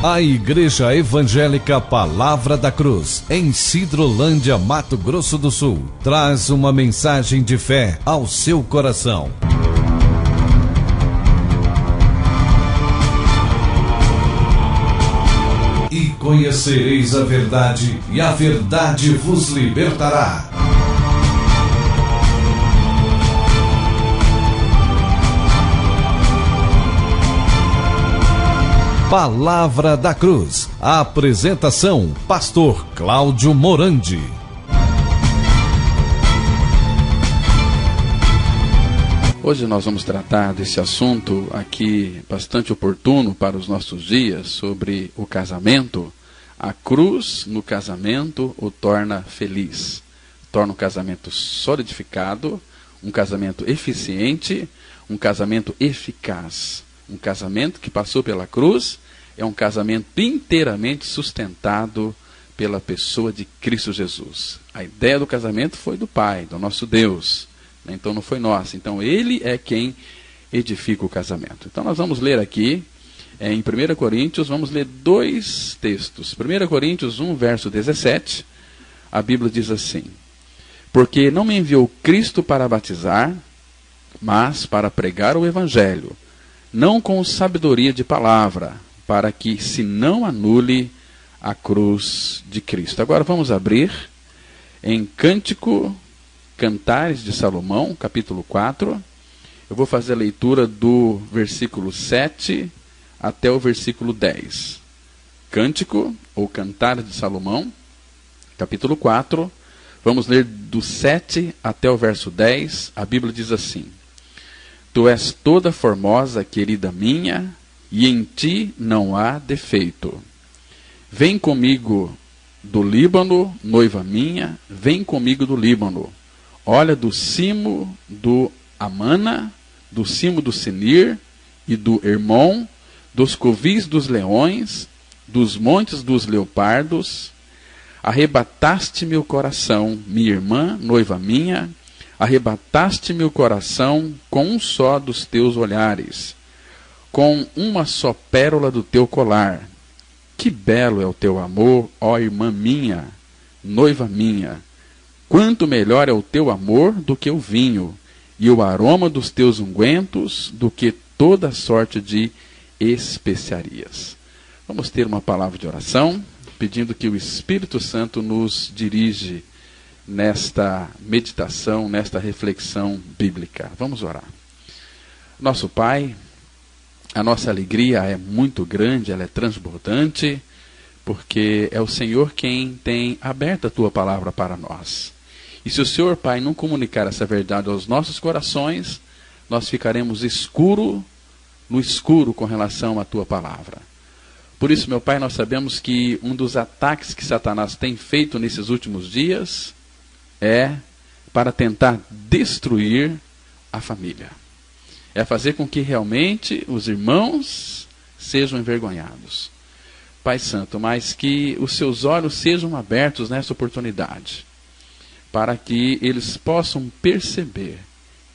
A Igreja Evangélica Palavra da Cruz, em Sidrolândia, Mato Grosso do Sul, traz uma mensagem de fé ao seu coração. E conhecereis a verdade, e a verdade vos libertará. Palavra da Cruz. A apresentação, Pastor Cláudio Morandi. Hoje nós vamos tratar desse assunto aqui bastante oportuno para os nossos dias, sobre o casamento. A cruz no casamento o torna feliz. Torna um casamento solidificado, um casamento eficiente, um casamento eficaz. Um casamento que passou pela cruz é um casamento inteiramente sustentado pela pessoa de Cristo Jesus. A ideia do casamento foi do Pai, do nosso Deus. Então não foi nossa. Então Ele é quem edifica o casamento. Então nós vamos ler aqui, em 1 Coríntios, vamos ler dois textos. 1 Coríntios 1, verso 17, a Bíblia diz assim: Porque não me enviou Cristo para batizar, mas para pregar o Evangelho, não com sabedoria de palavra, para que se não anule a cruz de Cristo. Agora vamos abrir em Cantares de Salomão, capítulo 4. Eu vou fazer a leitura do versículo 7 até o versículo 10. Cântico, ou Cantares de Salomão, capítulo 4. Vamos ler do 7 até o verso 10. A Bíblia diz assim: Tu és toda formosa, querida minha, e em ti não há defeito. Vem comigo do Líbano, noiva minha, vem comigo do Líbano. Olha do cimo do Amana, do cimo do Senir e do Hermon, dos covis dos leões, dos montes dos leopardos. Arrebataste-me o coração, minha irmã, noiva minha, arrebataste-me o coração com um só dos teus olhares, com uma só pérola do teu colar. Que belo é o teu amor, ó irmã minha, noiva minha! Quanto melhor é o teu amor do que o vinho, e o aroma dos teus ungüentos do que toda sorte de especiarias. Vamos ter uma palavra de oração, pedindo que o Espírito Santo nos dirige nesta meditação, nesta reflexão bíblica. Vamos orar. Nosso Pai, a nossa alegria é muito grande, ela é transbordante, porque é o Senhor quem tem aberto a Tua palavra para nós. E se o Senhor, Pai, não comunicar essa verdade aos nossos corações, nós ficaremos no escuro com relação à Tua palavra. Por isso, meu Pai, nós sabemos que um dos ataques que Satanás tem feito nesses últimos dias é para tentar destruir a família. É fazer com que realmente os irmãos sejam envergonhados. Pai Santo, mas que os seus olhos sejam abertos nessa oportunidade, para que eles possam perceber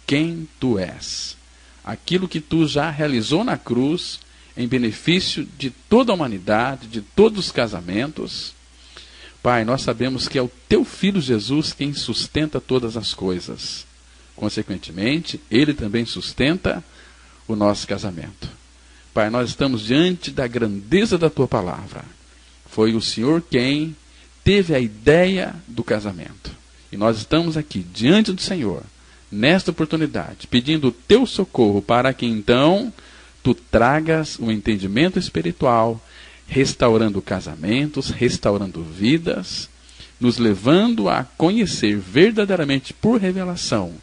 quem Tu és. Aquilo que Tu já realizou na cruz, em benefício de toda a humanidade, de todos os casamentos. Pai, nós sabemos que é o Teu Filho Jesus quem sustenta todas as coisas. Consequentemente, Ele também sustenta o nosso casamento. Pai, nós estamos diante da grandeza da Tua palavra. Foi o Senhor quem teve a ideia do casamento. E nós estamos aqui diante do Senhor, nesta oportunidade, pedindo o Teu socorro para que então Tu tragas o entendimento espiritual, restaurando casamentos, restaurando vidas, nos levando a conhecer verdadeiramente por revelação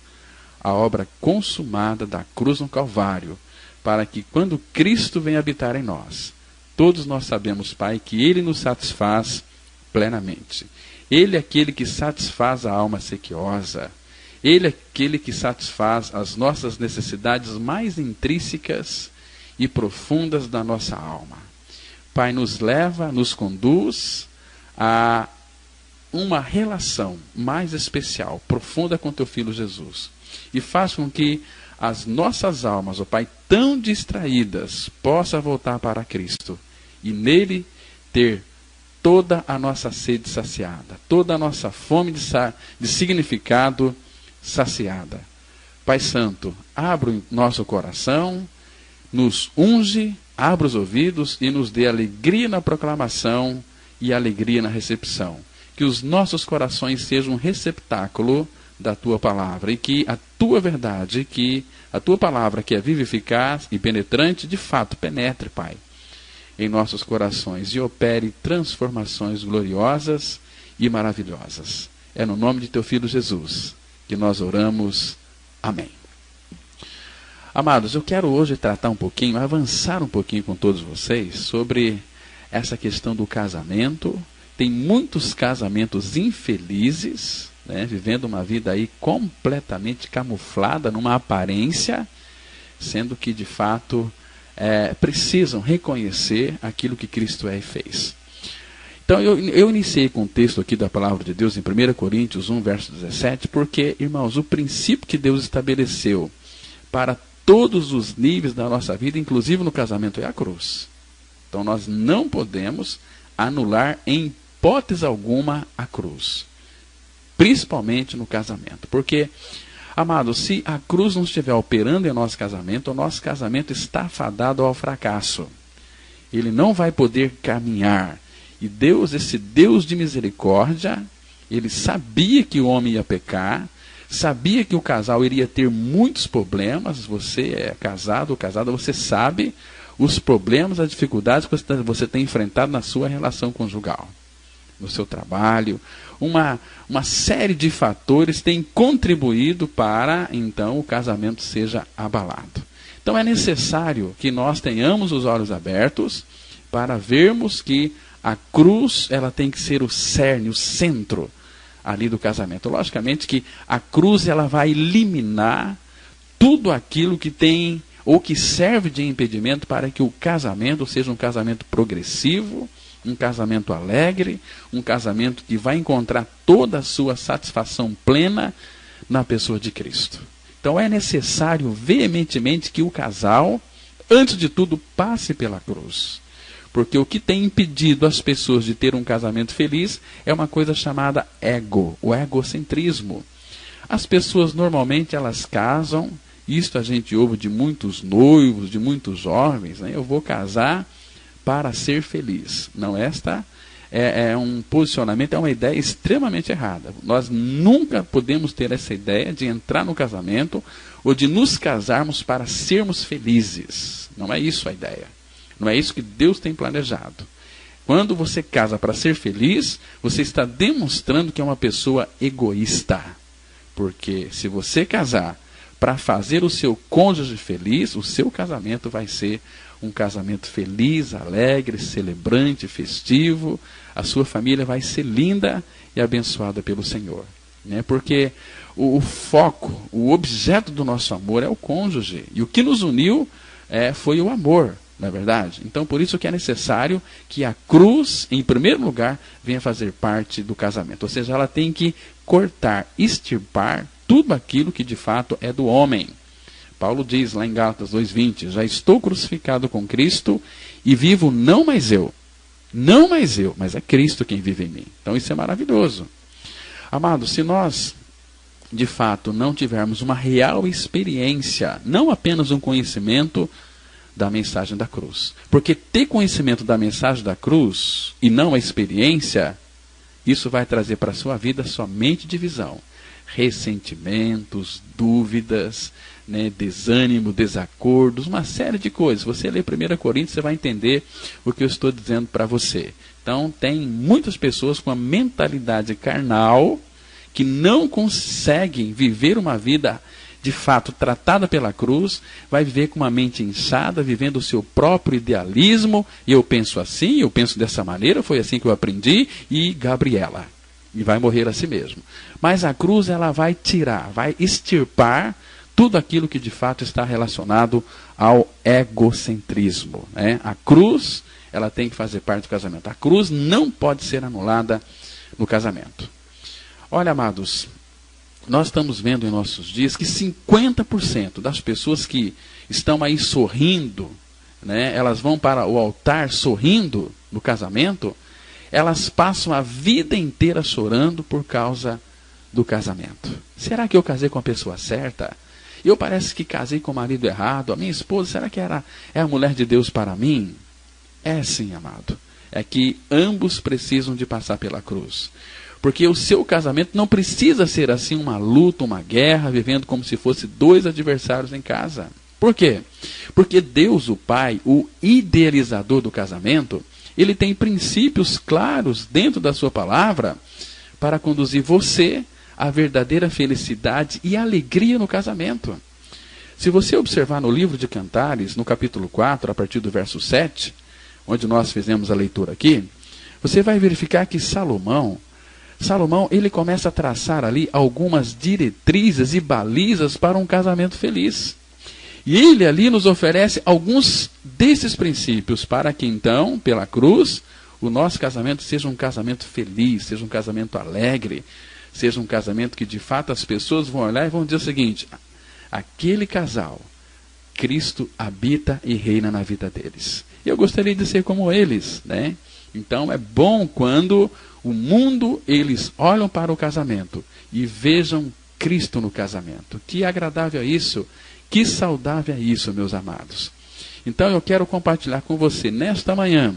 a obra consumada da cruz no Calvário, para que quando Cristo vem habitar em nós, todos nós sabemos, Pai, que Ele nos satisfaz plenamente. Ele é aquele que satisfaz a alma sequiosa. Ele é aquele que satisfaz as nossas necessidades mais intrínsecas e profundas da nossa alma. Pai, nos leva, nos conduz a uma relação mais especial, profunda com Teu Filho Jesus. E faz com que as nossas almas, ó Pai, tão distraídas, possam voltar para Cristo e nele ter toda a nossa sede saciada, toda a nossa fome de significado saciada. Pai Santo, abra o nosso coração, nos unge, abra os ouvidos e nos dê alegria na proclamação e alegria na recepção. Que os nossos corações sejam um receptáculo da Tua palavra e que a Tua verdade, que a Tua palavra, que é viva, eficaz e penetrante, de fato penetre, Pai, em nossos corações e opere transformações gloriosas e maravilhosas. É no nome de Teu Filho Jesus que nós oramos. Amém. Amados, eu quero hoje tratar um pouquinho, avançar um pouquinho com todos vocês sobre essa questão do casamento. Tem muitos casamentos infelizes, né, vivendo uma vida aí completamente camuflada numa aparência, sendo que de fato precisam reconhecer aquilo que Cristo é e fez. Então eu iniciei com o texto aqui da palavra de Deus em 1 Coríntios 1, verso 17, porque, irmãos, o princípio que Deus estabeleceu para todos os níveis da nossa vida, inclusive no casamento, é a cruz. Então nós não podemos anular em hipótese alguma a cruz, principalmente no casamento, porque, amados, se a cruz não estiver operando em nosso casamento, o nosso casamento está fadado ao fracasso. Ele não vai poder caminhar. E Deus, esse Deus de misericórdia, ele sabia que o homem ia pecar, sabia que o casal iria ter muitos problemas. Você é casado ou casada, você sabe os problemas, as dificuldades que você tem enfrentado na sua relação conjugal, no seu trabalho. Uma série de fatores tem contribuído para, então, o casamento seja abalado. Então é necessário que nós tenhamos os olhos abertos para vermos que a cruz, ela tem que ser o cerne, o centro ali do casamento. Logicamente que a cruz, ela vai eliminar tudo aquilo que tem ou que serve de impedimento para que o casamento seja um casamento progressivo, um casamento alegre, um casamento que vai encontrar toda a sua satisfação plena na pessoa de Cristo. Então é necessário veementemente que o casal, antes de tudo, passe pela cruz. Porque o que tem impedido as pessoas de ter um casamento feliz é uma coisa chamada ego, o egocentrismo. As pessoas normalmente elas casam, isto a gente ouve de muitos noivos, de muitos jovens, né? Eu vou casar para ser feliz. Não, esta é um posicionamento, é uma ideia extremamente errada. Nós nunca podemos ter essa ideia de entrar no casamento ou de nos casarmos para sermos felizes. Não é isso a ideia. Não é isso que Deus tem planejado. Quando você casa para ser feliz, você está demonstrando que é uma pessoa egoísta. Porque se você casar para fazer o seu cônjuge feliz, o seu casamento vai ser um casamento feliz, alegre, celebrante, festivo. A sua família vai ser linda e abençoada pelo Senhor. Né? Porque o foco, o objeto do nosso amor é o cônjuge. E o que nos uniu foi o amor. Não é verdade? Então, por isso que é necessário que a cruz, em primeiro lugar, venha fazer parte do casamento. Ou seja, ela tem que cortar, extirpar tudo aquilo que de fato é do homem. Paulo diz lá em Gálatas 2:20, já estou crucificado com Cristo e vivo não mais eu, mas é Cristo quem vive em mim. Então isso é maravilhoso. Amados, se nós de fato não tivermos uma real experiência, não apenas um conhecimento da mensagem da cruz. Porque ter conhecimento da mensagem da cruz e não a experiência, isso vai trazer para a sua vida somente divisão, ressentimentos, dúvidas, né, desânimo, desacordos, uma série de coisas. Você lê 1 Coríntios, você vai entender o que eu estou dizendo para você. Então, tem muitas pessoas com a mentalidade carnal que não conseguem viver uma vida de fato tratada pela cruz, vai viver com uma mente inchada, vivendo o seu próprio idealismo. E eu penso assim, eu penso dessa maneira, foi assim que eu aprendi, e Gabriela. E vai morrer a si mesmo. Mas a cruz, ela vai tirar, vai extirpar tudo aquilo que de fato está relacionado ao egocentrismo. Né? A cruz, ela tem que fazer parte do casamento. A cruz não pode ser anulada no casamento. Olha, amados, nós estamos vendo em nossos dias que 50% das pessoas que estão aí sorrindo, né, elas vão para o altar sorrindo no casamento, elas passam a vida inteira chorando por causa do casamento. Será que eu casei com a pessoa certa? Eu parece que casei com o marido errado. A minha esposa, será que é a mulher de Deus para mim? É sim, amado. É que ambos precisam de passar pela cruz. Porque o seu casamento não precisa ser assim uma luta, uma guerra, vivendo como se fosse dois adversários em casa. Por quê? Porque Deus, o Pai, o idealizador do casamento, ele tem princípios claros dentro da sua palavra para conduzir você à verdadeira felicidade e alegria no casamento. Se você observar no livro de Cantares, no capítulo 4, a partir do verso 7, onde nós fizemos a leitura aqui, você vai verificar que Salomão, ele começa a traçar ali algumas diretrizes e balizas para um casamento feliz. E ele ali nos oferece alguns desses princípios para que então, pela cruz, o nosso casamento seja um casamento feliz, seja um casamento alegre, seja um casamento que de fato as pessoas vão olhar e vão dizer o seguinte: aquele casal, Cristo habita e reina na vida deles. Eu gostaria de ser como eles, né? Então é bom quando o mundo, eles olham para o casamento e vejam Cristo no casamento. Que agradável é isso, que saudável é isso, meus amados. Então eu quero compartilhar com você nesta manhã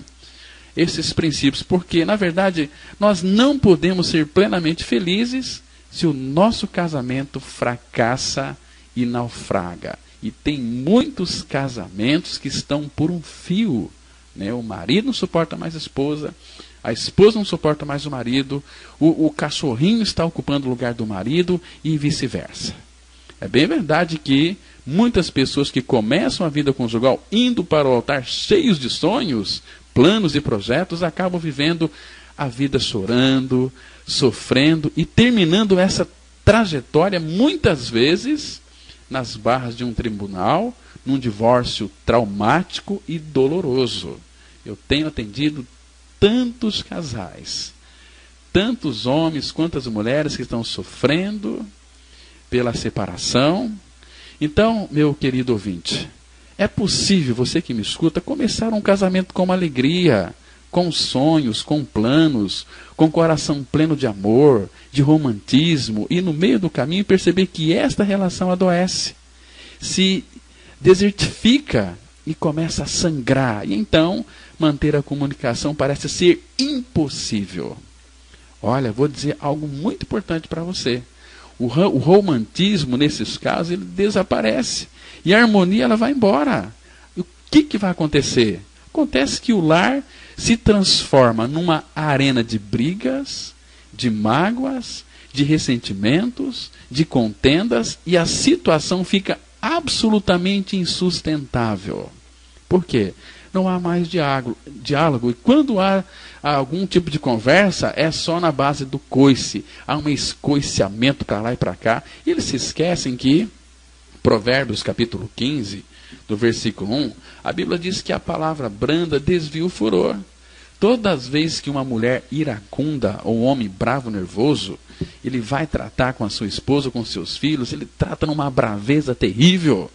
esses princípios, porque na verdade nós não podemos ser plenamente felizes se o nosso casamento fracassa e naufraga. E tem muitos casamentos que estão por um fio, né? O marido não suporta mais a esposa não suporta mais o marido, o cachorrinho está ocupando o lugar do marido e vice-versa. É bem verdade que muitas pessoas que começam a vida conjugal indo para o altar cheios de sonhos, planos e projetos, acabam vivendo a vida chorando, sofrendo e terminando essa trajetória muitas vezes nas barras de um tribunal, num divórcio traumático e doloroso. Eu tenho atendido tantos casais, tantos homens quantas mulheres que estão sofrendo pela separação. Então, meu querido ouvinte, é possível, você que me escuta, começar um casamento com alegria, com sonhos, com planos, com coração pleno de amor, de romantismo, e no meio do caminho perceber que esta relação adoece, se desertifica e começa a sangrar, e então manter a comunicação parece ser impossível. Olha, vou dizer algo muito importante para você. O romantismo, nesses casos, ele desaparece. E a harmonia, ela vai embora. E o que vai acontecer? Acontece que o lar se transforma numa arena de brigas, de mágoas, de ressentimentos, de contendas, e a situação fica absolutamente insustentável. Por quê? Não há mais diálogo. E quando há algum tipo de conversa, é só na base do coice. Há um escoiciamento para lá e para cá. E eles se esquecem que, Provérbios capítulo 15, do versículo 1, a Bíblia diz que a palavra branda desvia o furor. Todas as vezes que uma mulher iracunda ou um homem bravo, nervoso, ele vai tratar com a sua esposa, com seus filhos, ele trata numa braveza terrível.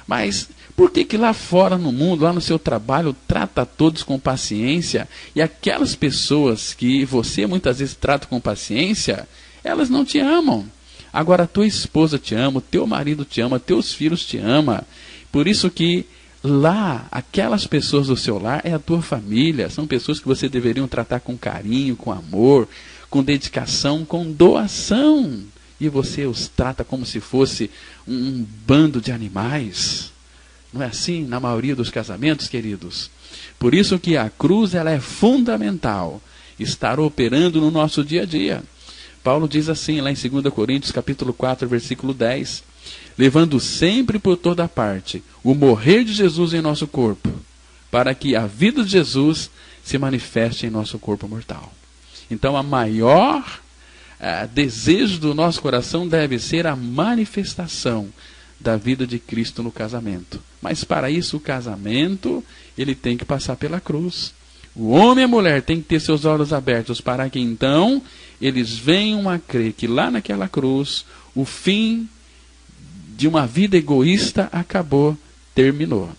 Mas por que lá fora no mundo, lá no seu trabalho, trata todos com paciência, e aquelas pessoas que você muitas vezes trata com paciência, elas não te amam? Agora a tua esposa te ama, o teu marido te ama, teus filhos te amam. Por isso que lá, aquelas pessoas do seu lar é a tua família, são pessoas que você deveria tratar com carinho, com amor, com dedicação, com doação. E você os trata como se fosse um bando de animais. Não é assim na maioria dos casamentos, queridos? Por isso que a cruz, ela é fundamental estar operando no nosso dia a dia. Paulo diz assim, lá em 2 Coríntios, capítulo 4, versículo 10, levando sempre por toda parte o morrer de Jesus em nosso corpo, para que a vida de Jesus se manifeste em nosso corpo mortal. Então, a maior desejo do nosso coração deve ser a manifestação da vida de Cristo no casamento. Mas para isso o casamento, ele tem que passar pela cruz. O homem e a mulher têm que ter seus olhos abertos para que então eles venham a crer que lá naquela cruz o fim de uma vida egoísta acabou, terminou.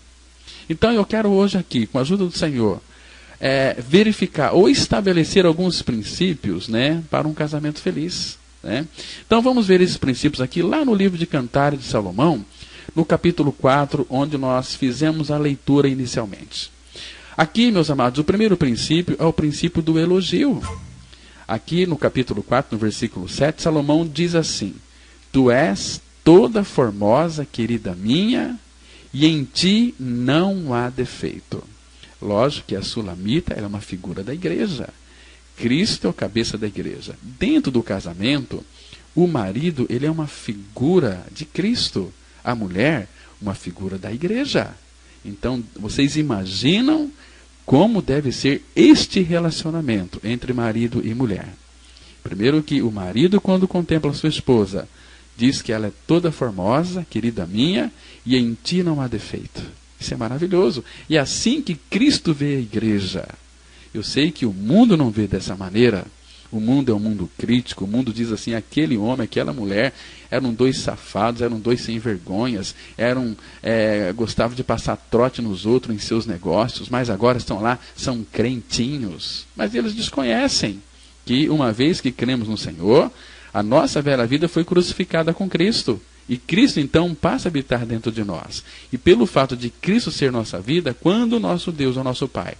Então eu quero hoje aqui, com a ajuda do Senhor, verificar ou estabelecer alguns princípios, né, para um casamento feliz. Né? Então vamos ver esses princípios aqui lá no livro de Cantares de Salomão, no capítulo 4, onde nós fizemos a leitura inicialmente. Aqui, meus amados, o primeiro princípio é o princípio do elogio. Aqui no capítulo 4, no versículo 7, Salomão diz assim: Tu és toda formosa, querida minha, e em ti não há defeito. Lógico que a sulamita é uma figura da igreja. Cristo é o cabeça da igreja. Dentro do casamento, o marido ele é uma figura de Cristo. A mulher, uma figura da igreja. Então, vocês imaginam como deve ser este relacionamento entre marido e mulher. Primeiro que o marido, quando contempla sua esposa, diz que ela é toda formosa, querida minha, e em ti não há defeito. Isso é maravilhoso. E é assim que Cristo vê a igreja. Eu sei que o mundo não vê dessa maneira. O mundo é um mundo crítico. O mundo diz assim, aquele homem, aquela mulher, eram dois safados, eram dois sem vergonhas, gostavam de passar trote nos outros em seus negócios, mas agora estão lá, são crentinhos. Mas eles desconhecem que uma vez que cremos no Senhor, a nossa velha vida foi crucificada com Cristo. E Cristo, então, passa a habitar dentro de nós. E pelo fato de Cristo ser nossa vida, quando o nosso Deus, o nosso Pai,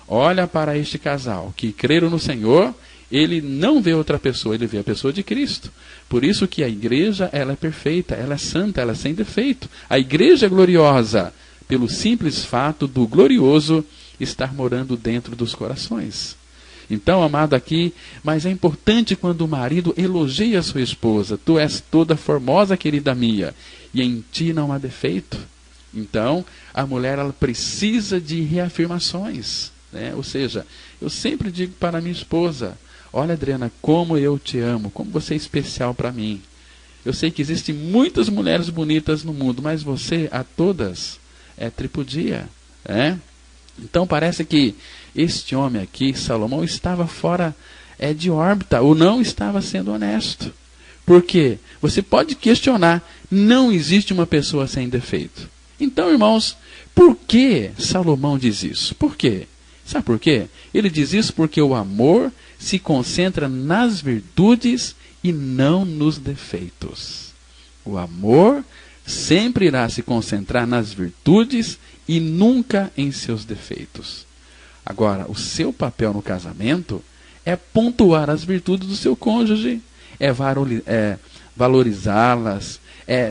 olha para este casal que creram no Senhor, ele não vê outra pessoa, ele vê a pessoa de Cristo. Por isso que a igreja, ela é perfeita, ela é santa, ela é sem defeito. A igreja é gloriosa, pelo simples fato do glorioso estar morando dentro dos corações. Então, amado, aqui, mas é importante quando o marido elogia a sua esposa. Tu és toda formosa, querida minha, e em ti não há defeito. Então, a mulher ela precisa de reafirmações. Né? Ou seja, eu sempre digo para a minha esposa, olha, Adriana, como eu te amo, como você é especial para mim. Eu sei que existem muitas mulheres bonitas no mundo, mas você, a todas, tripudia. Então parece que este homem aqui, Salomão, estava fora de órbita, ou não estava sendo honesto. Por quê? Você pode questionar, não existe uma pessoa sem defeito. Então, irmãos, por que Salomão diz isso? Por quê? Sabe por quê? Ele diz isso porque o amor se concentra nas virtudes e não nos defeitos. O amor sempre irá se concentrar nas virtudes e nunca em seus defeitos. Agora, o seu papel no casamento é pontuar as virtudes do seu cônjuge, valorizá-las,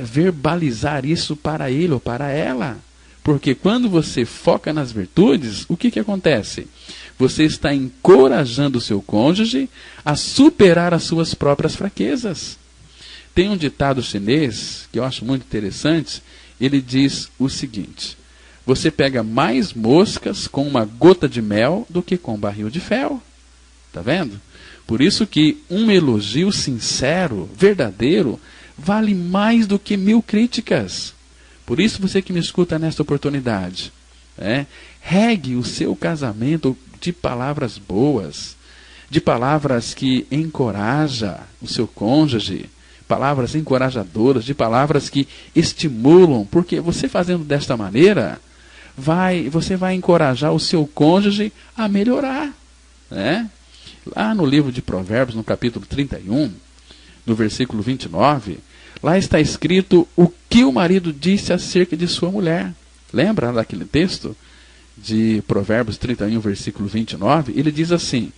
verbalizar isso para ele ou para ela. Porque quando você foca nas virtudes, o que acontece? Você está encorajando o seu cônjuge a superar as suas próprias fraquezas. Tem um ditado chinês, que eu acho muito interessante, ele diz o seguinte: você pega mais moscas com uma gota de mel do que com um barril de fel. Está vendo? Por isso que um elogio sincero, verdadeiro, vale mais do que 1000 críticas. Por isso você que me escuta nesta oportunidade, regue o seu casamento de palavras boas, de palavras que encorajam o seu cônjuge, palavras encorajadoras, de palavras que estimulam, porque você fazendo desta maneira, você vai encorajar o seu cônjuge a melhorar. Lá no livro de Provérbios, no capítulo 31, no versículo 29, lá está escrito o que o marido disse acerca de sua mulher. Lembra daquele texto de Provérbios 31, versículo 29? Ele diz assim: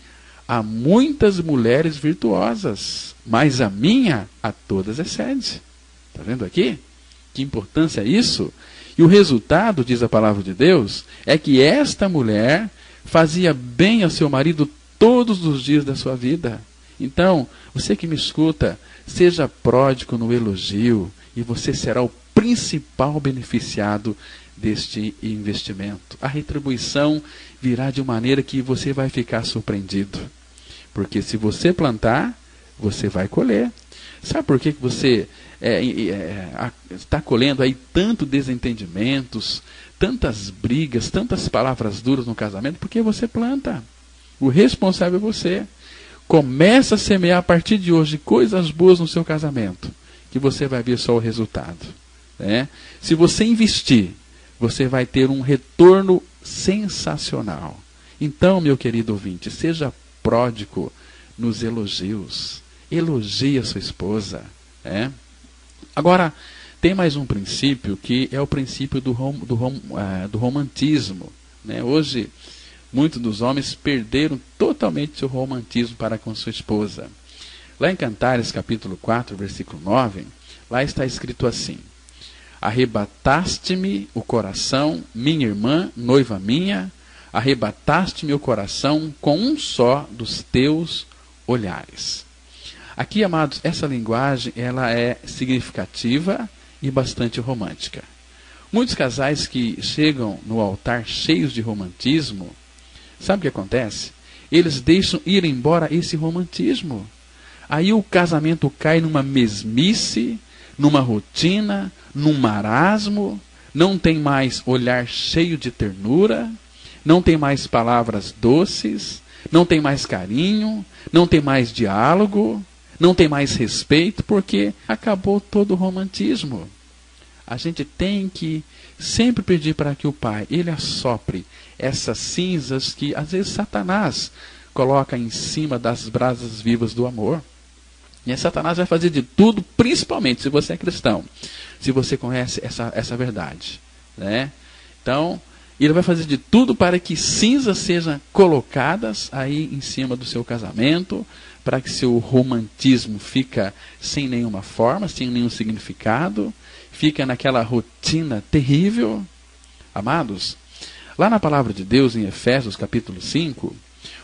há muitas mulheres virtuosas, mas a minha a todas excede. Está vendo aqui? Que importância é isso? E o resultado, diz a palavra de Deus, é que esta mulher fazia bem ao seu marido todos os dias da sua vida. Então, você que me escuta, seja pródigo no elogio e você será o principal beneficiado deste investimento. A retribuição virá de maneira que você vai ficar surpreendido. Porque se você plantar, você vai colher. Sabe por que você está colhendo aí tantos desentendimentos, tantas brigas, tantas palavras duras no casamento? Porque você planta. O responsável é você. Começa a semear a partir de hoje coisas boas no seu casamento, que você vai ver só o resultado. Se você investir você vai ter um retorno sensacional. Então, meu querido ouvinte, seja pródigo nos elogios. Elogie a sua esposa. Agora, tem mais um princípio, que é o princípio do romantismo. Hoje, muitos dos homens perderam totalmente seu romantismo para com sua esposa. Lá em Cantares, capítulo 4, versículo 9, lá está escrito assim: arrebataste-me o coração, minha irmã, noiva minha, arrebataste-me o coração com um só dos teus olhares. Aqui, amados, essa linguagem ela é significativa e bastante romântica. Muitos casais que chegam no altar cheios de romantismo, sabe o que acontece? Eles deixam ir embora esse romantismo. Aí o casamento cai numa mesmice, numa rotina, num marasmo, não tem mais olhar cheio de ternura, não tem mais palavras doces, não tem mais carinho, não tem mais diálogo, não tem mais respeito, porque acabou todo o romantismo. A gente tem que sempre pedir para que o Pai, Ele assopre essas cinzas que às vezes Satanás coloca em cima das brasas vivas do amor. E Satanás vai fazer de tudo, principalmente se você é cristão, se você conhece essa verdade. Então, ele vai fazer de tudo para que cinzas sejam colocadas aí em cima do seu casamento, para que seu romantismo fica sem nenhuma forma, sem nenhum significado, fica naquela rotina terrível. Amados, lá na palavra de Deus, em Efésios capítulo 5,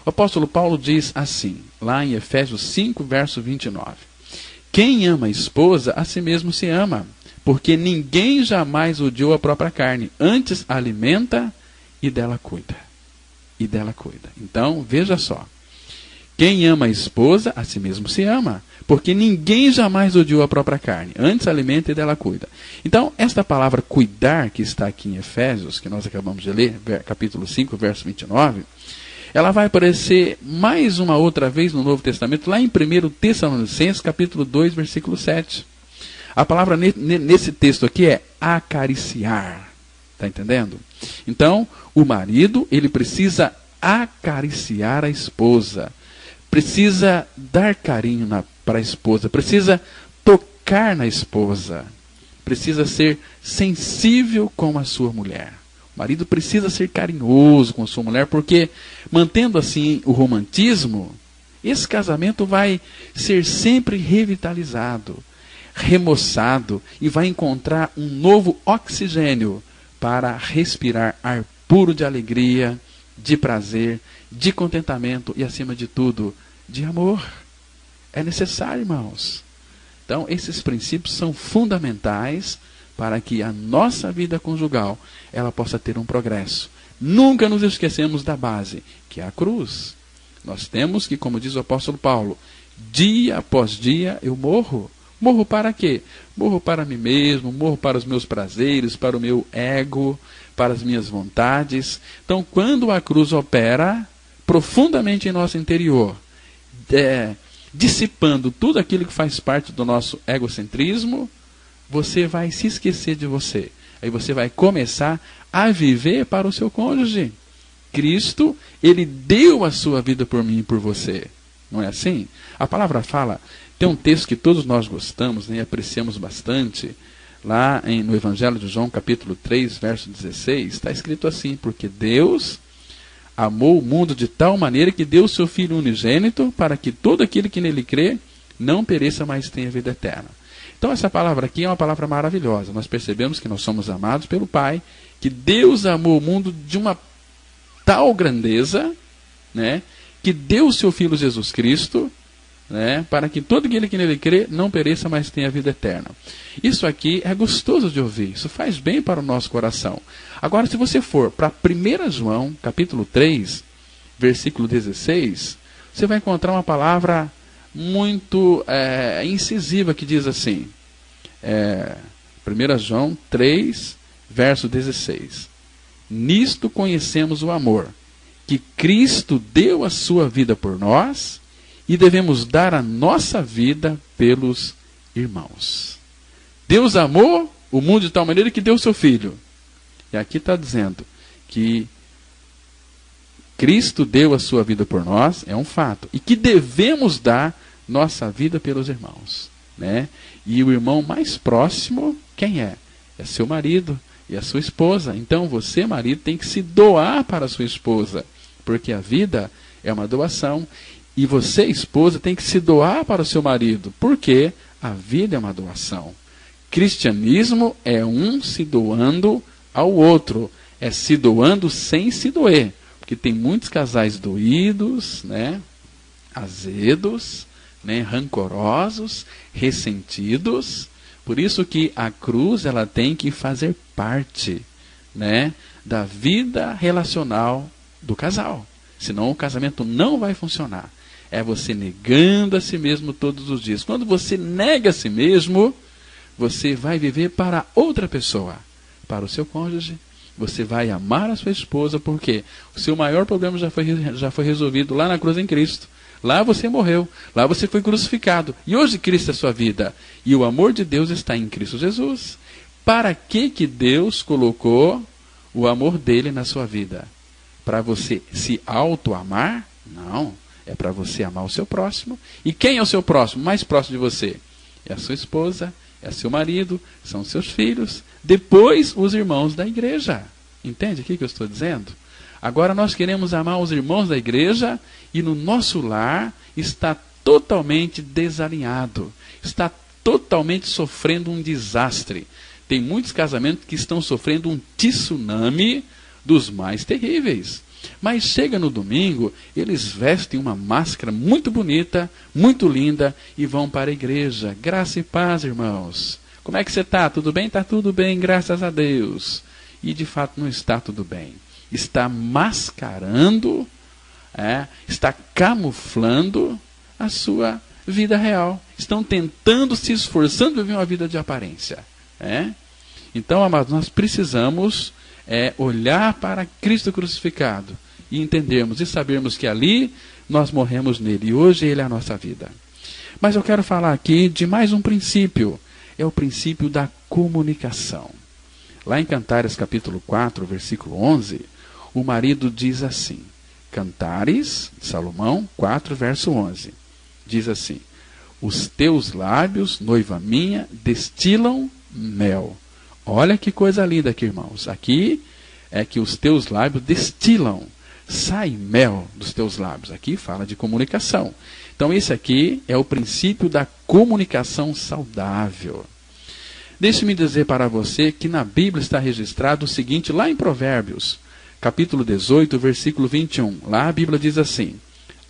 o apóstolo Paulo diz assim, lá em Efésios 5, verso 29. Quem ama a esposa, a si mesmo se ama, porque ninguém jamais odiou a própria carne, antes a alimenta e dela cuida. Então, veja só. Quem ama a esposa, a si mesmo se ama, porque ninguém jamais odiou a própria carne, antes alimenta e dela cuida. Então, esta palavra cuidar, que está aqui em Efésios, que nós acabamos de ler, capítulo 5, verso 29, ela vai aparecer mais uma outra vez no Novo Testamento, lá em 1 Tessalonicenses, capítulo 2, versículo 7. A palavra nesse texto aqui é acariciar. Está entendendo? Então, o marido, ele precisa acariciar a esposa. Precisa dar carinho para a esposa. Precisa tocar na esposa. Precisa ser sensível com a sua mulher. O marido precisa ser carinhoso com a sua mulher, porque mantendo assim o romantismo, esse casamento vai ser sempre revitalizado, remoçado, e vai encontrar um novo oxigênio para respirar ar puro de alegria, de prazer, de contentamento e, acima de tudo, de amor. É necessário, irmãos. Então, esses princípios são fundamentais para que a nossa vida conjugal ela possa ter um progresso. Nunca nos esquecemos da base, que é a cruz. Nós temos que, como diz o apóstolo Paulo, dia após dia eu morro. Morro para quê? Morro para mim mesmo, morro para os meus prazeres, para o meu ego, para as minhas vontades. Então, quando a cruz opera profundamente em nosso interior, dissipando tudo aquilo que faz parte do nosso egocentrismo, você vai se esquecer de você. Aí você vai começar a viver para o seu cônjuge. Cristo, Ele deu a sua vida por mim e por você. Não é assim? A palavra fala, tem um texto que todos nós gostamos, e apreciamos bastante, lá no Evangelho de João, capítulo 3, verso 16, está escrito assim: porque Deus amou o mundo de tal maneira que deu o seu Filho unigênito, para que todo aquele que nele crê não pereça, mas tenha vida eterna. Então essa palavra aqui é uma palavra maravilhosa. Nós percebemos que nós somos amados pelo Pai, que Deus amou o mundo de uma tal grandeza, que deu o seu Filho Jesus Cristo, para que todo aquele que nele crê não pereça, mas tenha vida eterna. Isso aqui é gostoso de ouvir, isso faz bem para o nosso coração. Agora, se você for para 1 João, capítulo 3, versículo 16, você vai encontrar uma palavra muito incisiva que diz assim, 1 João 3, verso 16: nisto conhecemos o amor, que Cristo deu a sua vida por nós, e devemos dar a nossa vida pelos irmãos. Deus amou o mundo de tal maneira que deu o seu Filho. que aqui está dizendo que Cristo deu a sua vida por nós, é um fato, e que devemos dar nossa vida pelos irmãos, né? E o irmão mais próximo, quem é? É seu marido e a sua esposa. Então você, marido, tem que se doar para a sua esposa, porque a vida é uma doação, e você, esposa, tem que se doar para o seu marido, porque a vida é uma doação. Cristianismo é um se doando ao outro, é se doando sem se doer. Porque tem muitos casais doídos, né, azedos, né, rancorosos, ressentidos. Por isso que a cruz ela tem que fazer parte, né, da vida relacional do casal. Senão o casamento não vai funcionar. É você negando a si mesmo todos os dias. Quando você nega a si mesmo, você vai viver para outra pessoa, para o seu cônjuge. Você vai amar a sua esposa, porque o seu maior problema já foi resolvido lá na cruz em Cristo. Lá você morreu, lá você foi crucificado. E hoje Cristo é a sua vida. E o amor de Deus está em Cristo Jesus. Para que Deus colocou o amor dele na sua vida? Para você se auto-amar? Não. É para você amar o seu próximo. E quem é o seu próximo? Mais próximo de você? É a sua esposa, é seu marido, são seus filhos, depois os irmãos da igreja. Entende o que eu estou dizendo? Agora nós queremos amar os irmãos da igreja e no nosso lar está totalmente desalinhado, está totalmente sofrendo um desastre. Tem muitos casamentos que estão sofrendo um tsunami dos mais terríveis. Mas chega no domingo, eles vestem uma máscara muito bonita, muito linda, e vão para a igreja. Graça e paz, irmãos. Como é que você está? Tudo bem? Está tudo bem, graças a Deus. E de fato não está tudo bem. Está mascarando, está camuflando a sua vida real. Estão tentando, se esforçando para viver uma vida de aparência. Então, amados, nós precisamos olhar para Cristo crucificado e entendermos e sabermos que ali nós morremos nele e hoje ele é a nossa vida. Mas eu quero falar aqui de mais um princípio, é o princípio da comunicação. Lá em Cantares capítulo 4, versículo 11, o marido diz assim, Cantares, Salomão 4, verso 11, diz assim, os teus lábios, noiva minha, destilam mel. Olha que coisa linda aqui, irmãos. Aqui é que os teus lábios destilam, sai mel dos teus lábios. Aqui fala de comunicação. Então esse aqui é o princípio da comunicação saudável. Deixe-me dizer para você que na Bíblia está registrado o seguinte, lá em Provérbios, capítulo 18, versículo 21. Lá a Bíblia diz assim,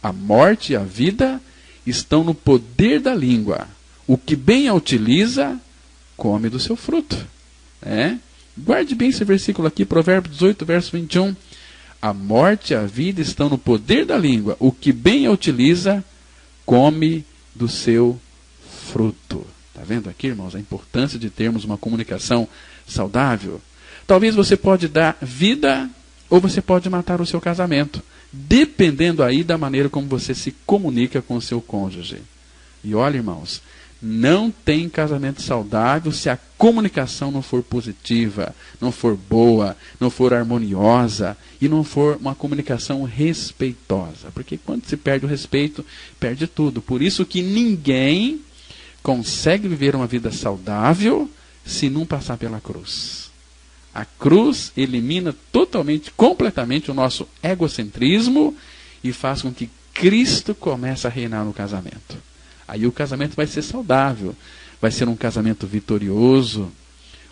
a morte e a vida estão no poder da língua. O que bem a utiliza, come do seu fruto. Guarde bem esse versículo aqui, Provérbios 18, verso 21. A morte e a vida estão no poder da língua. O que bem a utiliza, come do seu fruto. Está vendo aqui, irmãos, a importância de termos uma comunicação saudável? Talvez você pode dar vida ou você pode matar o seu casamento, dependendo aí da maneira como você se comunica com o seu cônjuge. E olha, irmãos, não tem casamento saudável se a comunicação não for positiva, não for boa, não for harmoniosa e não for uma comunicação respeitosa. Porque quando se perde o respeito, perde tudo. Por isso que ninguém consegue viver uma vida saudável se não passar pela cruz. A cruz elimina totalmente, completamente o nosso egocentrismo e faz com que Cristo comece a reinar no casamento. Aí o casamento vai ser saudável, vai ser um casamento vitorioso.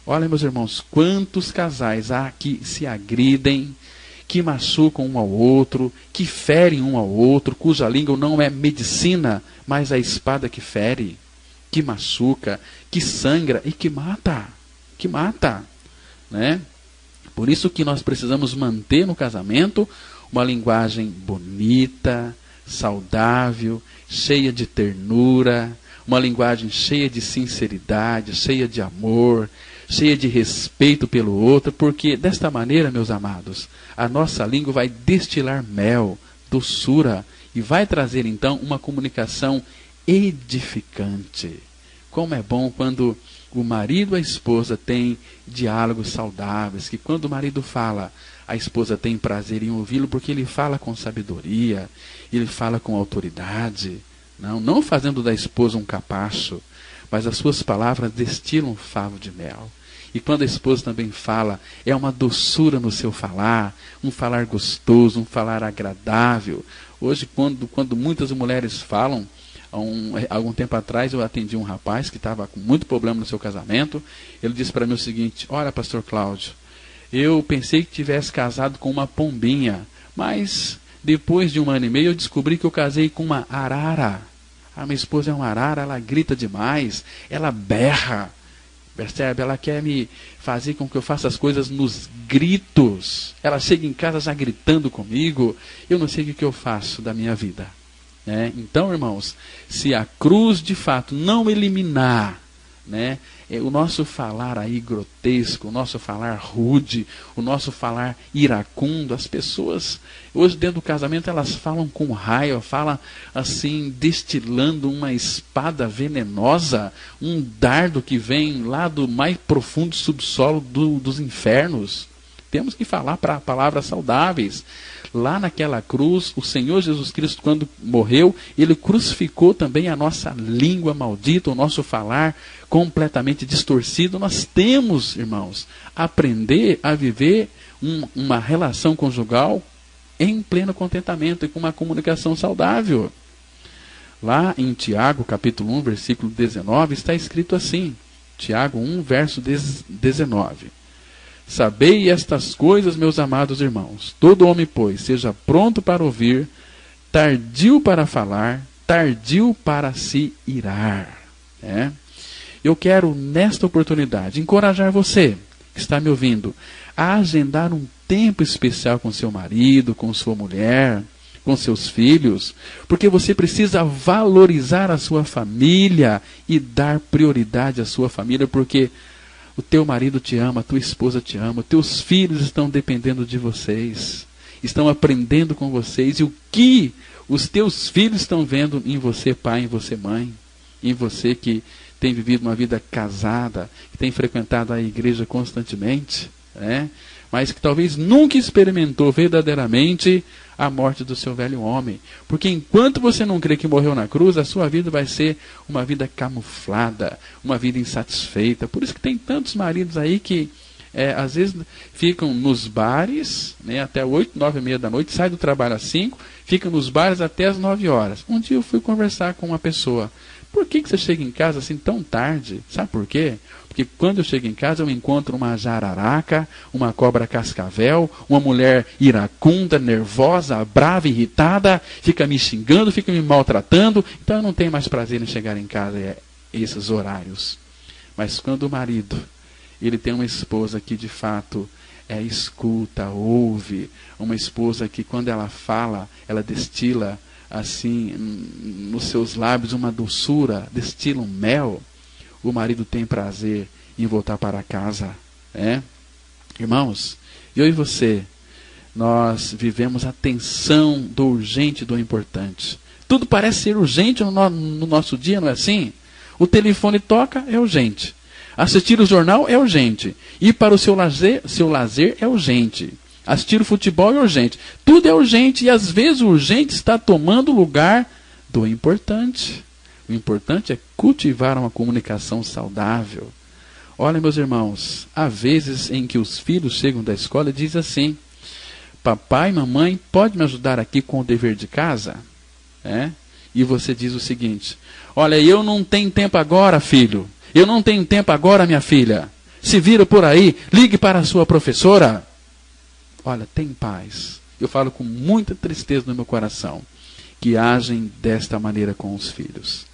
Olha, meus irmãos, quantos casais há que se agridem, que machucam um ao outro, que ferem um ao outro, cuja língua não é medicina, mas a espada que fere, que machuca, que sangra e que mata. Que mata. Por isso que nós precisamos manter no casamento uma linguagem bonita, saudável, cheia de ternura, uma linguagem cheia de sinceridade, cheia de amor, cheia de respeito pelo outro, porque desta maneira, meus amados, a nossa língua vai destilar mel, doçura, e vai trazer então uma comunicação edificante. Como é bom quando o marido e a esposa têm diálogos saudáveis, que quando o marido fala, a esposa tem prazer em ouvi-lo, porque ele fala com sabedoria, ele fala com autoridade, não fazendo da esposa um capacho, mas as suas palavras destilam um favo de mel. E quando a esposa também fala, é uma doçura no seu falar, um falar gostoso, um falar agradável. Hoje, quando muitas mulheres falam, algum tempo atrás eu atendi um rapaz que estava com muito problema no seu casamento. Ele disse para mim o seguinte: olha, pastor Cláudio, eu pensei que tivesse casado com uma pombinha, mas depois de 1 ano e meio eu descobri que eu casei com uma arara. A minha esposa é uma arara, ela grita demais, ela berra, percebe? Ela quer me fazer com que eu faça as coisas nos gritos. Ela chega em casa já gritando comigo. Eu não sei o que eu faço da minha vida. Então, irmãos, se a cruz de fato não eliminar, o nosso falar aí grotesco, o nosso falar rude, o nosso falar iracundo, as pessoas hoje dentro do casamento elas falam com raiva, falam assim, destilando uma espada venenosa, um dardo que vem lá do mais profundo subsolo dos infernos. Temos que falar para palavras saudáveis. Lá naquela cruz, o Senhor Jesus Cristo, quando morreu, Ele crucificou também a nossa língua maldita, o nosso falar completamente distorcido. Nós temos, irmãos, aprender a viver uma relação conjugal em pleno contentamento e com uma comunicação saudável. Lá em Tiago, capítulo 1, versículo 19, está escrito assim, Tiago 1, verso 19. Sabei estas coisas, meus amados irmãos. Todo homem, pois, seja pronto para ouvir, tardio para falar, tardio para se irar. Eu quero, nesta oportunidade, encorajar você, que está me ouvindo, a agendar um tempo especial com seu marido, com sua mulher, com seus filhos, porque você precisa valorizar a sua família e dar prioridade à sua família, porque o teu marido te ama, a tua esposa te ama, teus filhos estão dependendo de vocês, estão aprendendo com vocês, e o que os teus filhos estão vendo em você, pai, em você, mãe, em você que tem vivido uma vida casada, que tem frequentado a igreja constantemente, mas que talvez nunca experimentou verdadeiramente a morte do seu velho homem. Porque enquanto você não crê que morreu na cruz, a sua vida vai ser uma vida camuflada, uma vida insatisfeita. Por isso que tem tantos maridos aí que às vezes ficam nos bares, até 8, 9 e meia da noite, sai do trabalho às 5, ficam nos bares até às 9 horas. Um dia eu fui conversar com uma pessoa. Por que você chega em casa assim tão tarde? Sabe por quê? Porque quando eu chego em casa eu encontro uma jararaca, uma cobra cascavel, uma mulher iracunda, nervosa, brava, irritada, fica me xingando, fica me maltratando. Então eu não tenho mais prazer em chegar em casa esses horários. Mas quando o marido, ele tem uma esposa que de fato escuta, ouve, uma esposa que quando ela fala, ela destila assim nos seus lábios uma doçura, destila um mel, o marido tem prazer em voltar para casa. Irmãos, eu e você, nós vivemos a tensão do urgente e do importante. Tudo parece ser urgente no nosso dia, não é assim? O telefone toca, é urgente. Assistir o jornal é urgente. Ir para o seu lazer é urgente. Assistir o futebol é urgente. Tudo é urgente e às vezes o urgente está tomando o lugar do importante. O importante é cultivar uma comunicação saudável. Olha, meus irmãos, há vezes em que os filhos chegam da escola e dizem assim: papai, mamãe, pode me ajudar aqui com o dever de casa? E você diz o seguinte: olha, eu não tenho tempo agora, filho. Eu não tenho tempo agora, minha filha. Se vira por aí, ligue para a sua professora. Olha, tem pais, eu falo com muita tristeza no meu coração, que agem desta maneira com os filhos.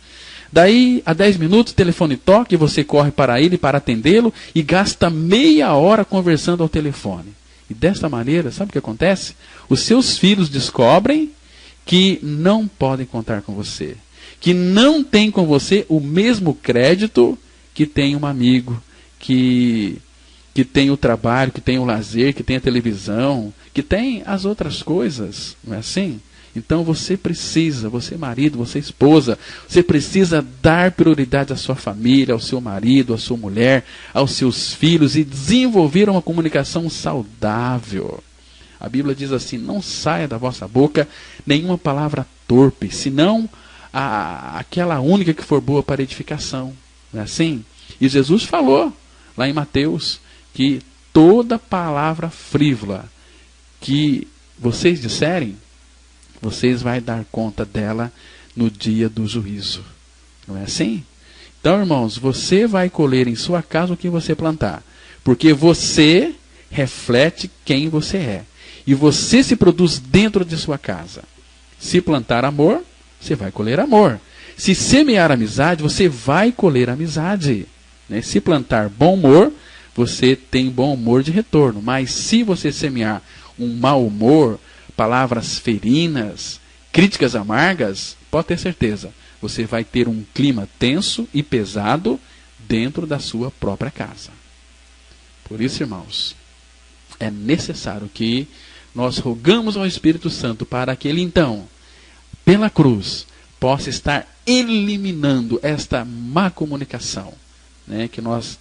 Daí, a 10 minutos, o telefone toca e você corre para ele, para atendê-lo, e gasta meia hora conversando ao telefone. E desta maneira, sabe o que acontece? Os seus filhos descobrem que não podem contar com você, que não tem com você o mesmo crédito que tem um amigo, que tem o trabalho, que tem o lazer, que tem a televisão, que tem as outras coisas, não é assim? Então você marido, você esposa, você precisa dar prioridade à sua família, ao seu marido, à sua mulher, aos seus filhos e desenvolver uma comunicação saudável. A Bíblia diz assim: não saia da vossa boca nenhuma palavra torpe, senão aquela única que for boa para edificação. Não é assim? E Jesus falou lá em Mateus que toda palavra frívola que vocês disserem, vocês vão dar conta dela no dia do juízo. Não é assim? Então, irmãos, você vai colher em sua casa o que você plantar. Porque você reflete quem você é. E você se produz dentro de sua casa. Se plantar amor, você vai colher amor. Se semear amizade, você vai colher amizade. Né? Se plantar bom humor, você tem bom humor de retorno. Mas se você semear um mau humor, palavras ferinas, críticas amargas, pode ter certeza, você vai ter um clima tenso e pesado dentro da sua própria casa. Por isso, irmãos, é necessário que nós rogamos ao Espírito Santo para que ele, então, pela cruz, possa estar eliminando esta má comunicação, né, que nós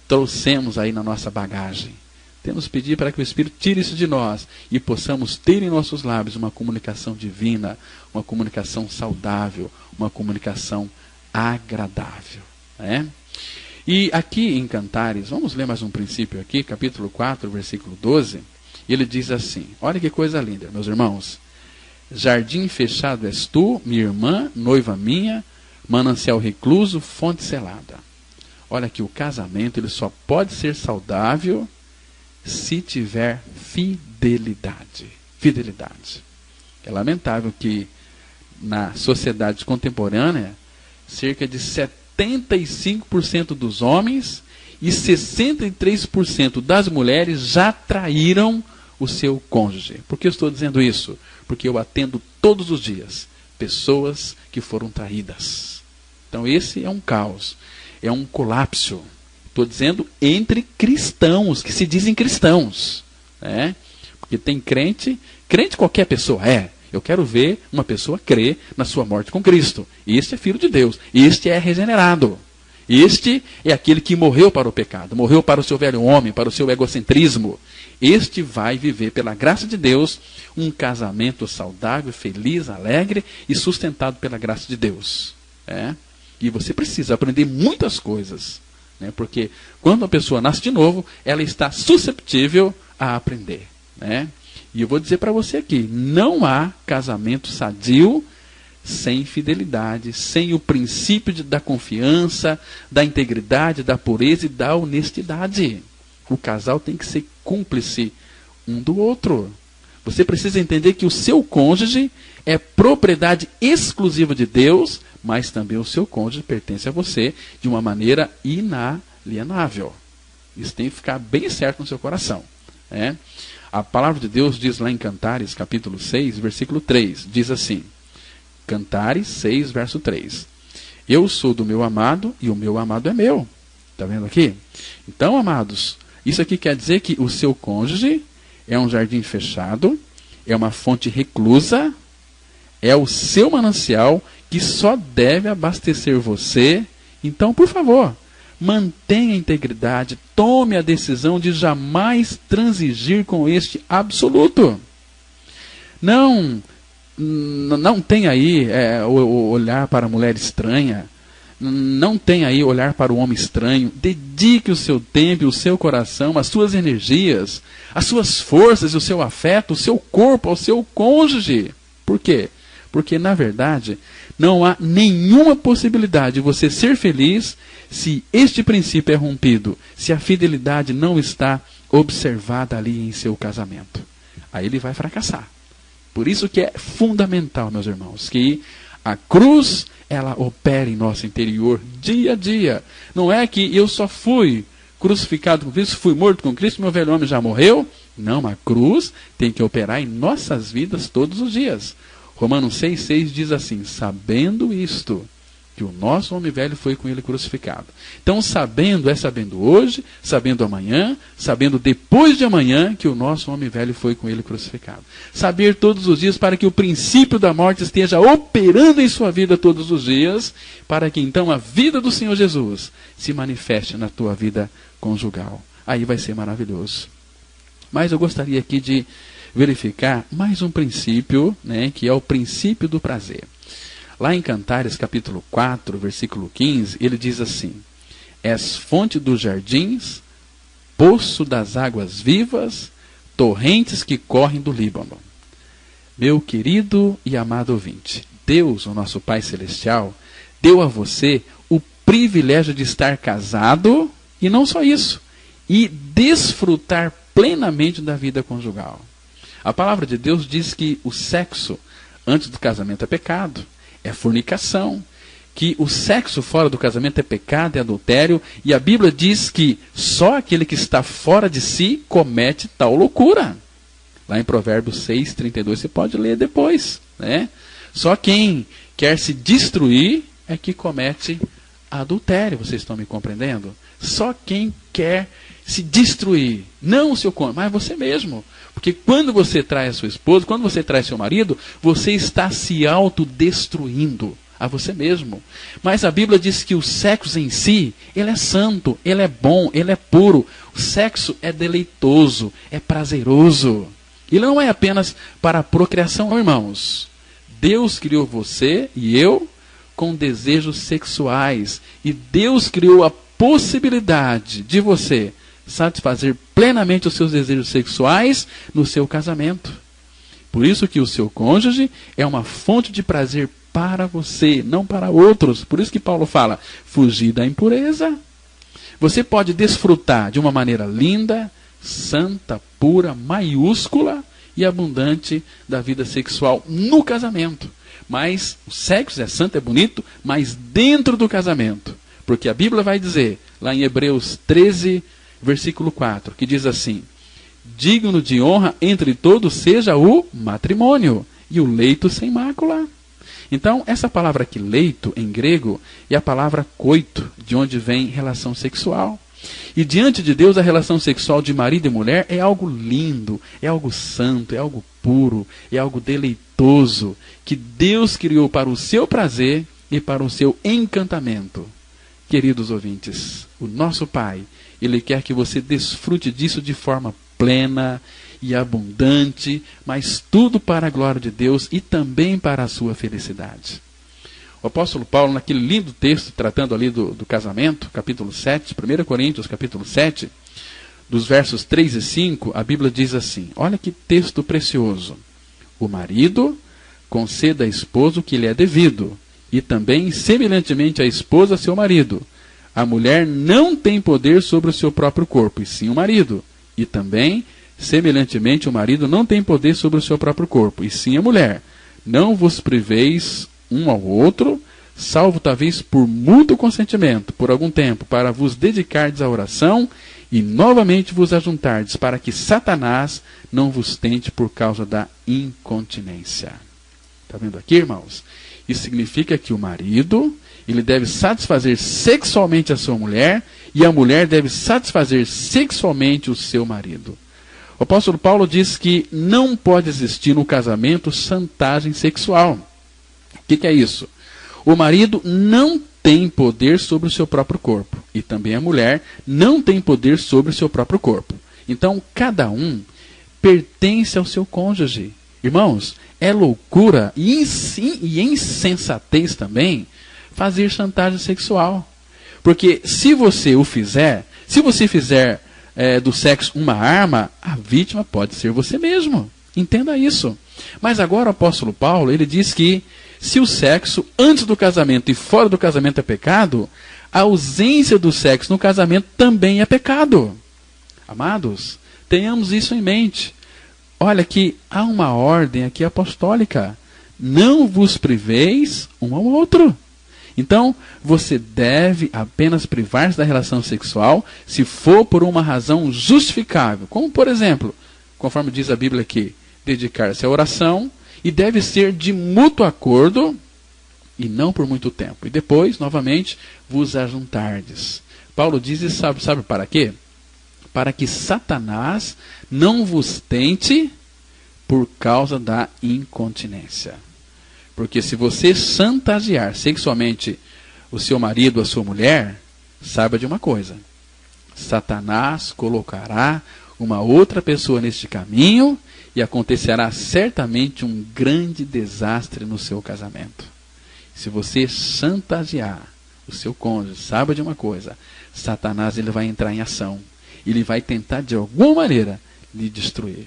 trouxemos aí na nossa bagagem. Temos que pedir para que o Espírito tire isso de nós e possamos ter em nossos lábios uma comunicação divina, uma comunicação saudável, uma comunicação agradável. Né? E aqui em Cantares, vamos ler mais um princípio aqui, capítulo 4, versículo 12. Ele diz assim, olha que coisa linda, meus irmãos. Jardim fechado és tu, minha irmã, noiva minha, manancial recluso, fonte selada. Olha que o casamento ele só pode ser saudável se tiver fidelidade. Fidelidade. É lamentável que na sociedade contemporânea, cerca de 75% dos homens e 63% das mulheres já traíram o seu cônjuge. Por que eu estou dizendo isso? Porque eu atendo todos os dias pessoas que foram traídas. Então esse é um caos, é um colapso. Estou dizendo entre cristãos, que se dizem cristãos. Né? Porque tem crente qualquer pessoa é. Eu quero ver uma pessoa crer na sua morte com Cristo. Este é filho de Deus. Este é regenerado. Este é aquele que morreu para o pecado, morreu para o seu velho homem, para o seu egocentrismo. Este vai viver, pela graça de Deus, um casamento saudável, feliz, alegre e sustentado pela graça de Deus. É? E você precisa aprender muitas coisas. Né? Porque quando a pessoa nasce de novo, ela está susceptível a aprender. Né? E eu vou dizer para você aqui, não há casamento sadio sem fidelidade, sem o princípio da confiança, da integridade, da pureza e da honestidade. O casal tem que ser cúmplice um do outro. Você precisa entender que o seu cônjuge é propriedade exclusiva de Deus, mas também o seu cônjuge pertence a você de uma maneira inalienável. Isso tem que ficar bem certo no seu coração. Né? A palavra de Deus diz lá em Cantares, capítulo 6, versículo 3, diz assim, Cantares 6, verso 3. Eu sou do meu amado e o meu amado é meu. Está vendo aqui? Então, amados, isso aqui quer dizer que o seu cônjuge é um jardim fechado, é uma fonte reclusa, é o seu manancial que só deve abastecer você. Então, por favor, mantenha a integridade, tome a decisão de jamais transigir com este absoluto. Não tem aí o olhar para a mulher estranha, não tem aí olhar para o homem estranho. Dedique o seu tempo, o seu coração, as suas energias, as suas forças, o seu afeto, o seu corpo ao seu cônjuge. Por quê? Porque, na verdade, não há nenhuma possibilidade de você ser feliz se este princípio é rompido, se a fidelidade não está observada ali em seu casamento. Aí ele vai fracassar. Por isso que é fundamental, meus irmãos, que a cruz, ela opera em nosso interior dia a dia. Não é que eu só fui crucificado com Cristo, fui morto com Cristo, meu velho homem já morreu. Não, a cruz tem que operar em nossas vidas todos os dias. Romanos 6,6 diz assim, sabendo isto, que o nosso homem velho foi com ele crucificado. Então, sabendo hoje, sabendo amanhã, sabendo depois de amanhã, que o nosso homem velho foi com ele crucificado. Saber todos os dias para que o princípio da morte esteja operando em sua vida todos os dias, para que então a vida do Senhor Jesus se manifeste na tua vida conjugal. Aí vai ser maravilhoso. Mas eu gostaria aqui de verificar mais um princípio, né, que é o princípio do prazer. Lá em Cantares, capítulo 4, versículo 15, ele diz assim: És fonte dos jardins, poço das águas vivas, torrentes que correm do Líbano. Meu querido e amado ouvinte, Deus, o nosso Pai Celestial, deu a você o privilégio de estar casado, e não só isso, e desfrutar plenamente da vida conjugal. A palavra de Deus diz que o sexo antes do casamento é pecado, é fornicação, que o sexo fora do casamento é pecado, é adultério, e a Bíblia diz que só aquele que está fora de si comete tal loucura. Lá em Provérbios 6:32, você pode ler depois, né? Só quem quer se destruir é que comete adultério, vocês estão me compreendendo? Só quem quer se destruir, não o seu cônjuge, mas você mesmo. Porque quando você trai a sua esposa, quando você trai seu marido, você está se autodestruindo a você mesmo. Mas a Bíblia diz que o sexo em si, ele é santo, ele é bom, ele é puro. O sexo é deleitoso, é prazeroso. E não é apenas para a procriação, irmãos. Deus criou você e eu com desejos sexuais. E Deus criou a possibilidade de você satisfazer plenamente os seus desejos sexuais no seu casamento. Por isso que o seu cônjuge é uma fonte de prazer para você, não para outros. Por isso que Paulo fala, fugir da impureza. Você pode desfrutar de uma maneira linda, santa, pura, maiúscula e abundante da vida sexual no casamento. Mas o sexo é santo, é bonito, mas dentro do casamento. Porque a Bíblia vai dizer, lá em Hebreus 13, versículo 4, que diz assim: digno de honra entre todos seja o matrimônio e o leito sem mácula. Então, essa palavra aqui, leito, em grego, é a palavra coito, de onde vem relação sexual. E diante de Deus, a relação sexual de marido e mulher é algo lindo, é algo santo, é algo puro, é algo deleitoso, que Deus criou para o seu prazer e para o seu encantamento. Queridos ouvintes, o nosso Pai, Ele quer que você desfrute disso de forma plena e abundante, mas tudo para a glória de Deus e também para a sua felicidade. O apóstolo Paulo, naquele lindo texto, tratando ali do casamento, capítulo 7, 1 Coríntios, capítulo 7, dos versos 3 e 5, a Bíblia diz assim, olha que texto precioso: o marido conceda à esposa o que lhe é devido, e também, semelhantemente, a esposa a seu marido. A mulher não tem poder sobre o seu próprio corpo, e sim o marido. E também, semelhantemente, o marido não tem poder sobre o seu próprio corpo, e sim a mulher. Não vos priveis um ao outro, salvo talvez por mútuo consentimento, por algum tempo, para vos dedicardes à oração, e novamente vos ajuntardes, para que Satanás não vos tente por causa da incontinência. Está vendo aqui, irmãos? Isso significa que o marido, ele deve satisfazer sexualmente a sua mulher, e a mulher deve satisfazer sexualmente o seu marido. O apóstolo Paulo diz que não pode existir no casamento chantagem sexual. O que é isso? O marido não tem poder sobre o seu próprio corpo, e também a mulher não tem poder sobre o seu próprio corpo. Então, cada um pertence ao seu cônjuge. Irmãos, é loucura e insensatez também fazer chantagem sexual. Porque se você o fizer, se você fizer do sexo uma arma, a vítima pode ser você mesmo. Entenda isso. Mas agora o apóstolo Paulo, ele diz que se o sexo antes do casamento e fora do casamento é pecado, a ausência do sexo no casamento também é pecado. Amados, tenhamos isso em mente. Olha que há uma ordem aqui apostólica. Não vos priveis um ao outro. Então, você deve apenas privar-se da relação sexual se for por uma razão justificável. Como, por exemplo, conforme diz a Bíblia aqui, dedicar-se à oração, e deve ser de mútuo acordo e não por muito tempo. E depois, novamente, vos ajuntardes. Paulo diz, e sabe para quê? Para que Satanás não vos tente por causa da incontinência. Porque se você chantagear sexualmente o seu marido, a sua mulher, saiba de uma coisa: Satanás colocará uma outra pessoa neste caminho e acontecerá certamente um grande desastre no seu casamento. Se você chantagear o seu cônjuge, saiba de uma coisa: Satanás ele vai entrar em ação. Ele vai tentar de alguma maneira lhe destruir.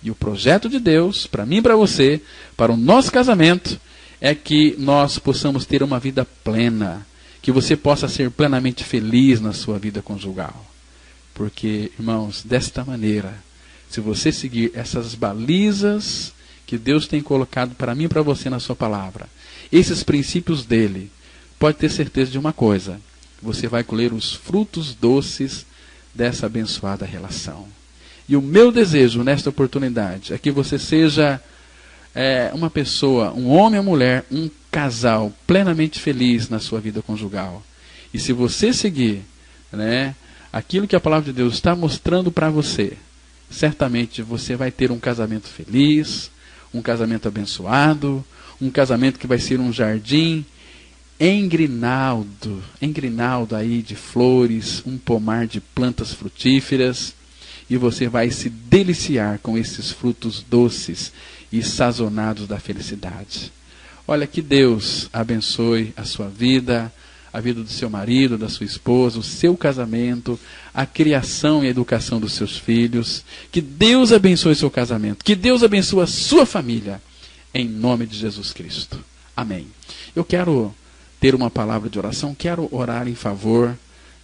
E o projeto de Deus, para mim e para você, para o nosso casamento, é que nós possamos ter uma vida plena, que você possa ser plenamente feliz na sua vida conjugal. Porque, irmãos, desta maneira, se você seguir essas balizas que Deus tem colocado para mim e para você na sua palavra, esses princípios dele, pode ter certeza de uma coisa: você vai colher os frutos doces dessa abençoada relação. E o meu desejo nesta oportunidade é que você seja uma pessoa, um homem ou mulher, um casal plenamente feliz na sua vida conjugal. E se você seguir, aquilo que a palavra de Deus está mostrando para você, certamente você vai ter um casamento feliz, um casamento abençoado, um casamento que vai ser um jardim engrinaldo aí de flores, um pomar de plantas frutíferas, e você vai se deliciar com esses frutos doces e sazonados da felicidade. Olha, que Deus abençoe a sua vida, a vida do seu marido, da sua esposa, o seu casamento, a criação e a educação dos seus filhos. Que Deus abençoe o seu casamento, que Deus abençoe a sua família, em nome de Jesus Cristo. Amém. Eu quero ter uma palavra de oração, quero orar em favor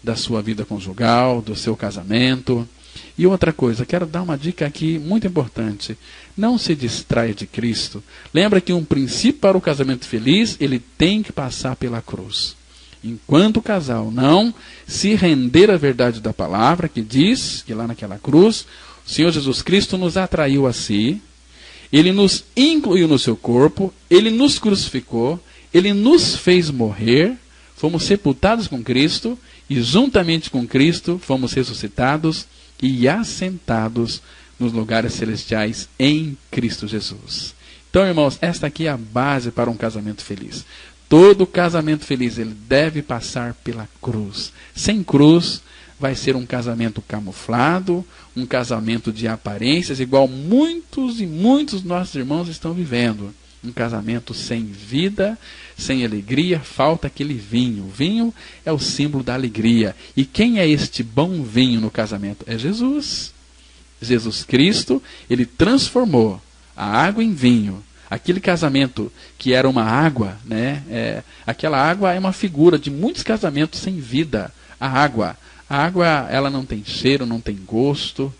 da sua vida conjugal, do seu casamento. E outra coisa, quero dar uma dica aqui muito importante: não se distraia de Cristo. Lembra que um princípio para o casamento feliz, ele tem que passar pela cruz. Enquanto o casal não se render à verdade da palavra, que diz que lá naquela cruz, o Senhor Jesus Cristo nos atraiu a si, ele nos incluiu no seu corpo, ele nos crucificou, ele nos fez morrer, fomos sepultados com Cristo, e juntamente com Cristo fomos ressuscitados e assentados nos lugares celestiais em Cristo Jesus. Então, irmãos, esta aqui é a base para um casamento feliz. Todo casamento feliz, ele deve passar pela cruz. Sem cruz, vai ser um casamento camuflado, um casamento de aparências, igual muitos e muitos nossos irmãos estão vivendo. Um casamento sem vida, sem alegria, falta aquele vinho. O vinho é o símbolo da alegria. E quem é este bom vinho no casamento? É Jesus. Jesus Cristo, ele transformou a água em vinho. Aquele casamento que era uma água, aquela água é uma figura de muitos casamentos sem vida. A água, ela não tem cheiro, não tem gosto.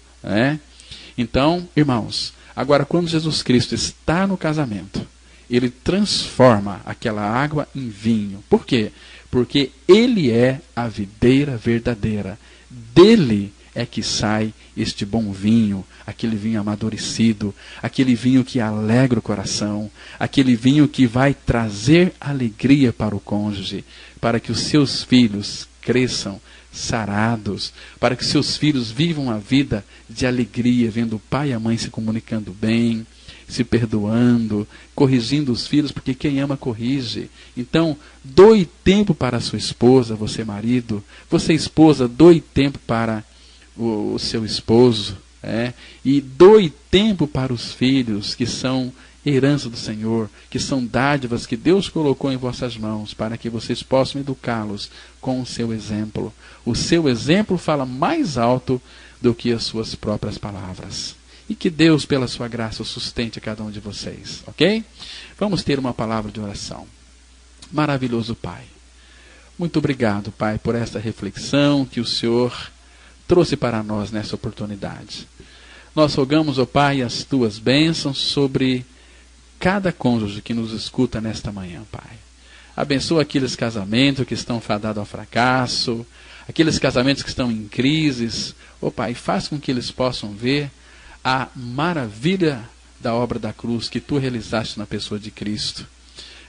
Então, irmãos, agora quando Jesus Cristo está no casamento, ele transforma aquela água em vinho. Por quê? Porque ele é a videira verdadeira. Dele é que sai este bom vinho, aquele vinho amadurecido, aquele vinho que alegra o coração, aquele vinho que vai trazer alegria para o cônjuge, para que os seus filhos cresçam sarados, para que seus filhos vivam a vida de alegria, vendo o pai e a mãe se comunicando bem, se perdoando, corrigindo os filhos, porque quem ama corrige. Então, doe tempo para a sua esposa, você marido, você esposa, doe tempo para o seu esposo, e doe tempo para os filhos, que são herança do Senhor, que são dádivas que Deus colocou em vossas mãos, para que vocês possam educá-los com o seu exemplo. O seu exemplo fala mais alto do que as suas próprias palavras. E que Deus, pela sua graça, sustente a cada um de vocês, ok? Vamos ter uma palavra de oração. Maravilhoso Pai, muito obrigado, Pai, por esta reflexão que o Senhor trouxe para nós nessa oportunidade. Nós rogamos, ó Pai, as tuas bênçãos sobre cada cônjuge que nos escuta nesta manhã, Pai. Abençoa aqueles casamentos que estão fadados ao fracasso, aqueles casamentos que estão em crises. Ó Pai, faz com que eles possam ver a maravilha da obra da cruz que tu realizaste na pessoa de Cristo.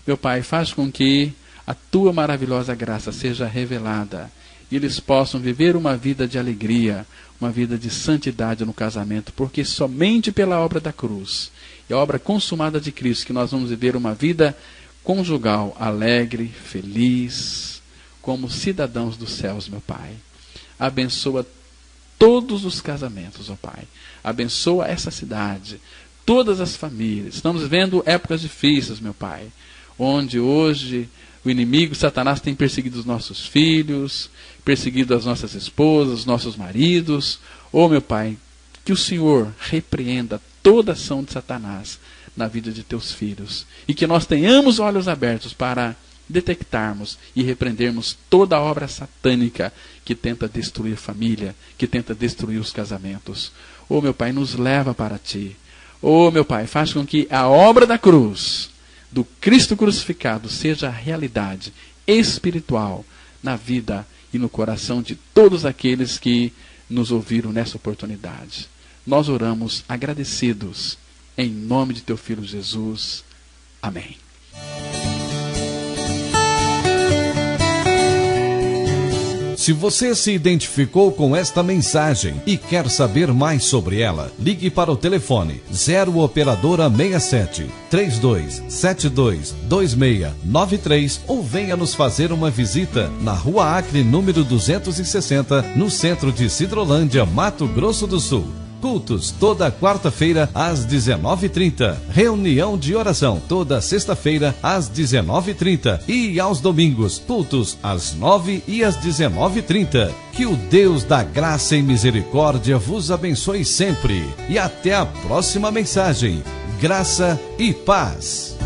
Meu Pai, faz com que a tua maravilhosa graça seja revelada e eles possam viver uma vida de alegria, uma vida de santidade no casamento, porque somente pela obra da cruz e a obra consumada de Cristo que nós vamos viver uma vida conjugal, alegre, feliz, como cidadãos dos céus, meu Pai. Abençoa todos os casamentos, ó Pai. Abençoa essa cidade, todas as famílias. Estamos vivendo épocas difíceis, meu Pai, onde hoje o inimigo, Satanás, tem perseguido os nossos filhos, perseguido as nossas esposas, os nossos maridos. Oh, meu Pai, que o Senhor repreenda toda ação de Satanás na vida de teus filhos. E que nós tenhamos olhos abertos para detectarmos e repreendermos toda a obra satânica que tenta destruir a família, que tenta destruir os casamentos. Oh, meu Pai, nos leva para Ti. Oh, meu Pai, faz com que a obra da cruz, do Cristo crucificado, seja realidade espiritual na vida e no coração de todos aqueles que nos ouviram nessa oportunidade. Nós oramos agradecidos, em nome de Teu Filho Jesus. Amém. Se você se identificou com esta mensagem e quer saber mais sobre ela, ligue para o telefone 0 operadora 67 3272 2693 ou venha nos fazer uma visita na Rua Acre, número 260, no centro de Sidrolândia, Mato Grosso do Sul. Cultos toda quarta-feira às 19h30. Reunião de oração toda sexta-feira às 19h30. E aos domingos, cultos às 9h e às 19h30. Que o Deus da graça e misericórdia vos abençoe sempre. E até a próxima mensagem. Graça e paz.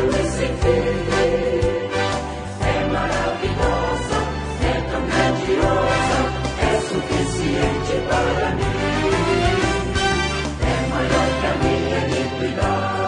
luz sem fim. É maravilhosa, é tão grandiosa, é suficiente para mim. É maior que a minha iniquidade.